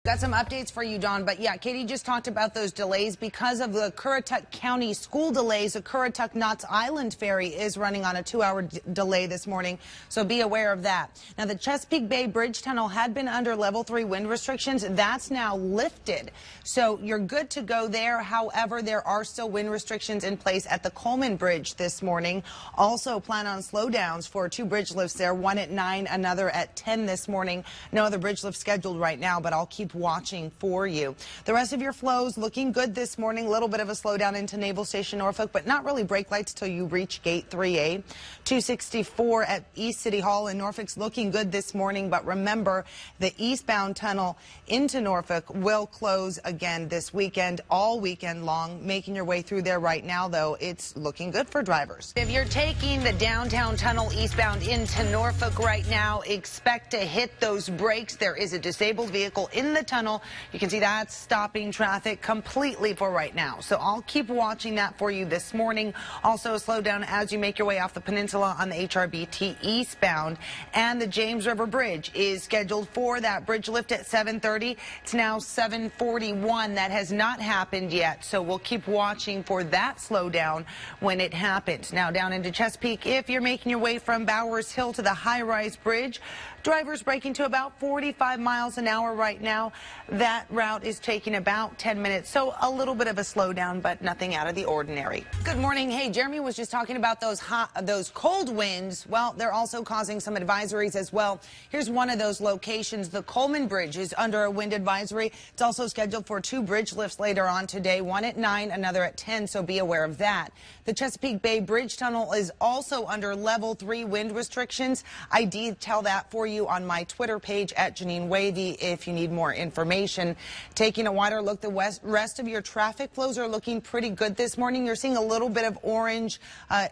Got some updates for you, Dawn, but yeah, Katie just talked about those delays because of the Currituck County school delays. The Currituck Knott's Island ferry is running on a 2-hour delay this morning, so be aware of that. Now, the Chesapeake Bay Bridge Tunnel had been under level 3 wind restrictions. That's now lifted, so you're good to go there. However, there are still wind restrictions in place at the Coleman Bridge this morning. Also, plan on slowdowns for 2 bridge lifts there, one at 9, another at 10 this morning. No other bridge lift scheduled right now, but I'll keep watching for you. The rest of your flows looking good this morning. A little bit of a slowdown into Naval Station Norfolk, but not really brake lights till you reach Gate 3A. 264 at East City Hall in Norfolk's looking good this morning, but remember the eastbound tunnel into Norfolk will close again this weekend, all weekend long. Making your way through there right now, though, it's looking good for drivers. If you're taking the downtown tunnel eastbound into Norfolk right now, expect to hit those brakes. There is a disabled vehicle in the tunnel. You can see that's stopping traffic completely for right now. So I'll keep watching that for you this morning. Also, slow down as you make your way off the peninsula on the HRBT eastbound. And the James River Bridge is scheduled for that bridge lift at 7:30. It's now 7:41. That has not happened yet. So we'll keep watching for that slowdown when it happens. Now down into Chesapeake, if you're making your way from Bowers Hill to the high-rise bridge, drivers braking to about 45 miles an hour right now. That route is taking about 10 minutes, so a little bit of a slowdown, but nothing out of the ordinary. Good morning. Hey, Jeremy was just talking about those cold winds. Well, they're also causing some advisories as well. Here's one of those locations. The Coleman Bridge is under a wind advisory. It's also scheduled for 2 bridge lifts later on today, one at 9, another at 10, so be aware of that. The Chesapeake Bay Bridge Tunnel is also under level 3 wind restrictions. I detail that for you on my Twitter page at Janine Reyes if you need more information. Taking a wider look, the rest of your traffic flows are looking pretty good this morning. You're seeing a little bit of orange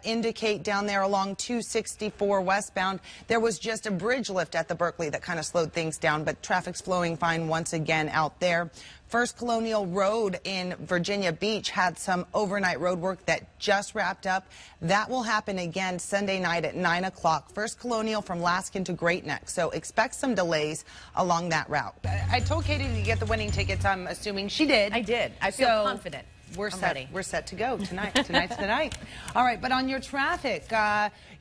indicate down there along 264 westbound. There was just a bridge lift at the Berkeley that kind of slowed things down, but traffic's flowing fine once again out there. First Colonial Road in Virginia Beach had some overnight road work that just wrapped up. That will happen again Sunday night at 9 o'clock. First Colonial from Laskin to Great Neck. So expect some delays along that route. I told Katie to get the winning tickets. I'm assuming she did. I did. I feel confident. We're set to go tonight. Tonight's the night. All right, but on your traffic,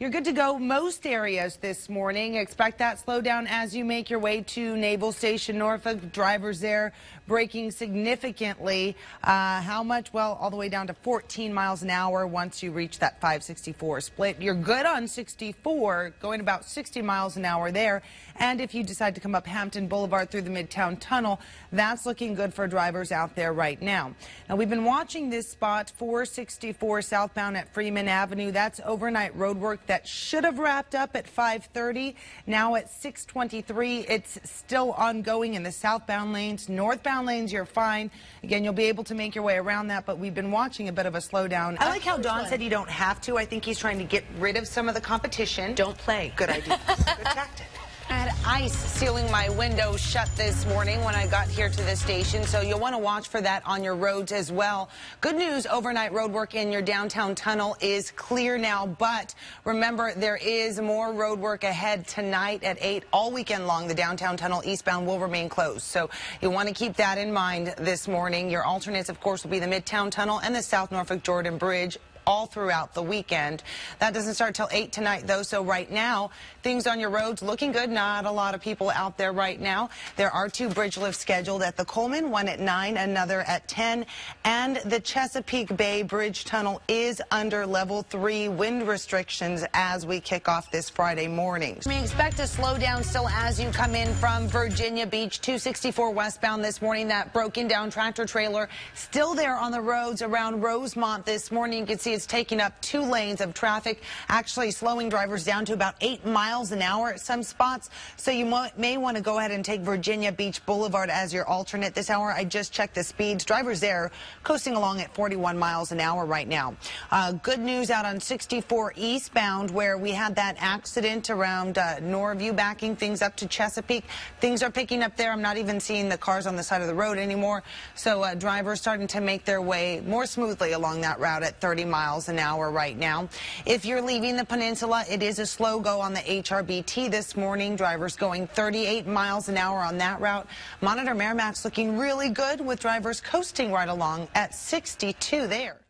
you're good to go most areas this morning. Expect that slowdown as you make your way to Naval Station Norfolk. Drivers there braking significantly. How much? Well, all the way down to 14 miles an hour once you reach that 564 split. You're good on 64, going about 60 miles an hour there. And if you decide to come up Hampton Boulevard through the Midtown Tunnel, that's looking good for drivers out there right now. Now, we've been watching this spot, 464 southbound at Freeman Avenue. That's overnight road work that should have wrapped up at 5:30. Now at 6:23, it's still ongoing in the southbound lanes. Northbound lanes, you're fine. Again, you'll be able to make your way around that, but we've been watching a bit of a slowdown. I like how Don said you don't have to. I think he's trying to get rid of some of the competition. Don't play. Good idea. Good tactic. I had ice sealing my window shut this morning when I got here to the station, so you'll want to watch for that on your roads as well. Good news, overnight road work in your downtown tunnel is clear now, but remember, there is more road work ahead tonight at 8. All weekend long, the downtown tunnel eastbound will remain closed, so you want to keep that in mind this morning. Your alternates, of course, will be the Midtown Tunnel and the South Norfolk Jordan Bridge all throughout the weekend. That doesn't start till 8 tonight, though, so right now, things on your roads looking good. Not a lot of people out there right now. There are 2 bridge lifts scheduled at the Coleman, one at 9, another at 10, and the Chesapeake Bay Bridge Tunnel is under level 3 wind restrictions as we kick off this Friday morning. We expect a slowdown still as you come in from Virginia Beach, 264 westbound this morning. That broken down tractor trailer still there on the roads around Rosemont this morning. You can see it's taking up 2 lanes of traffic, actually slowing drivers down to about 8 miles an hour at some spots. So you may want to go ahead and take Virginia Beach Boulevard as your alternate this hour. I just checked the speeds. Drivers there coasting along at 41 miles an hour right now. Good news out on 64 eastbound where we had that accident around Norview backing things up to Chesapeake. Things are picking up there. I'm not even seeing the cars on the side of the road anymore. So drivers starting to make their way more smoothly along that route at 30 miles miles an hour right now. If you're leaving the peninsula, it is a slow go on the HRBT this morning. Drivers going 38 miles an hour on that route. Monitor Merrimack's looking really good with drivers coasting right along at 62 there.